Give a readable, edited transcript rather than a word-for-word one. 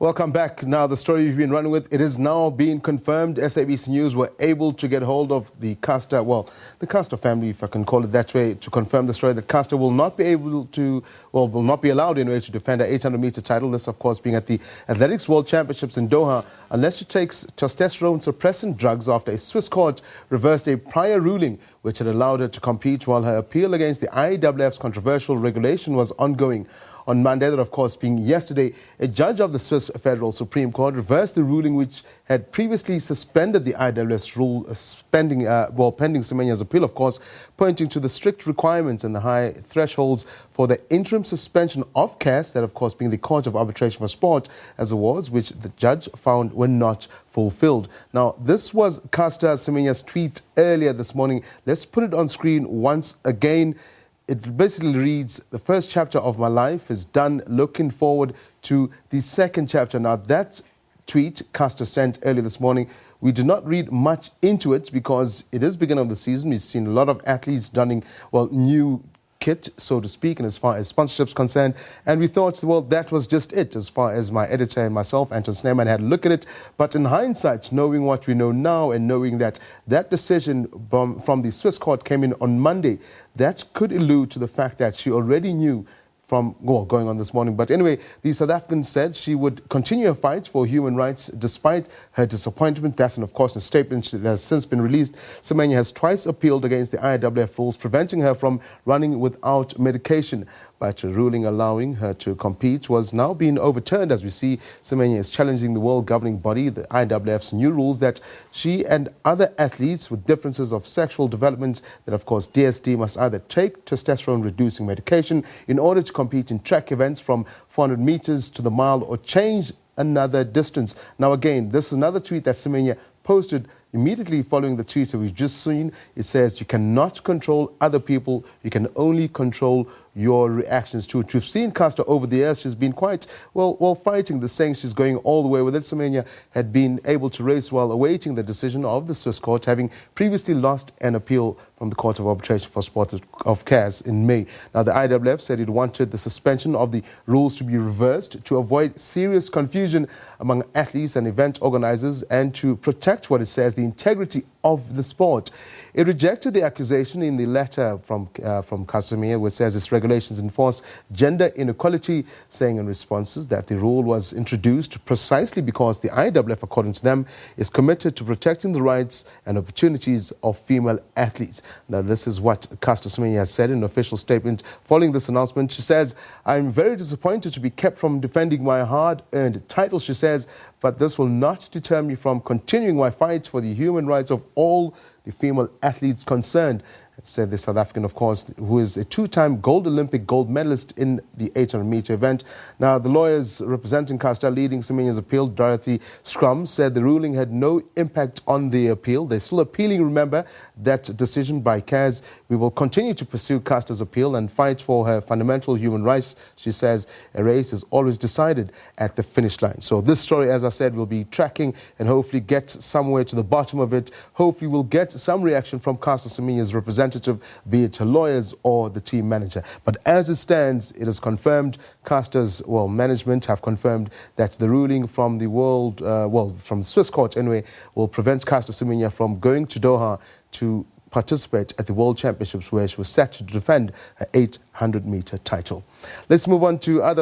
Welcome back. Now, the story you've been running with, it is now being confirmed. SABC News were able to get hold of the caster, the caster family, if I can call it that way, to confirm the story that caster will not be able to, will not be allowed anyway to defend her 800-meter title. This, of course, being at the Athletics World Championships in Doha, unless she takes testosterone-suppressant drugs after a Swiss court reversed a prior ruling which had allowed her to compete while her appeal against the IAAF's controversial regulation was ongoing. On Monday, that of course being yesterday, a judge of the Swiss Federal Supreme Court reversed the ruling which had previously suspended the IAAF's rule pending Semenya's appeal, of course, pointing to the strict requirements and the high thresholds for the interim suspension of CAS, that of course being the Court of Arbitration for Sport, as awards, which the judge found were not fulfilled. Now, this was Caster Semenya's tweet earlier this morning. Let's put it on screen once again. It basically reads, "The first chapter of my life is done, looking forward to the second chapter." Now, that tweet Caster sent earlier this morning, we do not read much into it because it is beginning of the season. We've seen a lot of athletes donning, new kit, so to speak, and as far as sponsorship's concerned. And we thought, that was just it as far as my editor and myself, Anton Sneeman, had a look at it. But in hindsight, knowing what we know now and knowing that that decision from the Swiss court came in on Monday, that could allude to the fact that she already knew from going on this morning. But anyway, the South African said she would continue her fight for human rights despite her disappointment. That's, and of course, a statement that has since been released. Semenya has twice appealed against the IAAF rules, preventing her from running without medication. But a ruling allowing her to compete was now being overturned. As we see, Semenya is challenging the world governing body, the IAAF's new rules that she and other athletes with differences of sexual development, that of course DSD, must either take testosterone-reducing medication in order to compete in track events from 400 meters to the mile or change another distance. Now again, this is another tweet that Semenya posted immediately following the tweet that we've just seen. It says, "You cannot control other people, you can only control your reactions to it." We've seen Caster over the years. She's been quite, fighting this, saying she's going all the way with it. Semenya had been able to race while awaiting the decision of the Swiss court, having previously lost an appeal from the Court of Arbitration for Sport of CAS in May. Now, the IAAF said it wanted the suspension of the rules to be reversed to avoid serious confusion among athletes and event organizers and to protect what it says the integrity of the sport. It rejected the accusation in the letter from Caster Semenya, which says its regulations enforce gender inequality, saying in responses that the rule was introduced precisely because the IAAF, according to them, is committed to protecting the rights and opportunities of female athletes. Now, this is what Caster Semenya has said in an official statement following this announcement. She says, "I'm very disappointed to be kept from defending my hard-earned title," she says, "but this will not deter me from continuing my fight for the human rights of all the female athletes concerned." Said the South African, of course, who is a two-time Olympic gold medalist in the 800-meter event. Now, the lawyers representing Caster leading Semenya's appeal, Dorothy Scrum, said the ruling had no impact on the appeal. They're still appealing, remember, that decision by CAS. "We will continue to pursue Caster's appeal and fight for her fundamental human rights." She says a race is always decided at the finish line. So this story, as I said, will be tracking and hopefully get somewhere to the bottom of it. Hopefully we'll get some reaction from Caster Semenya's representative, be it her lawyers or the team manager. But as it stands, it is confirmed. Caster's management have confirmed that the ruling from the from Swiss court anyway, will prevent Caster Semenya from going to Doha to participate at the World Championships, where she was set to defend her 800-meter title. Let's move on to other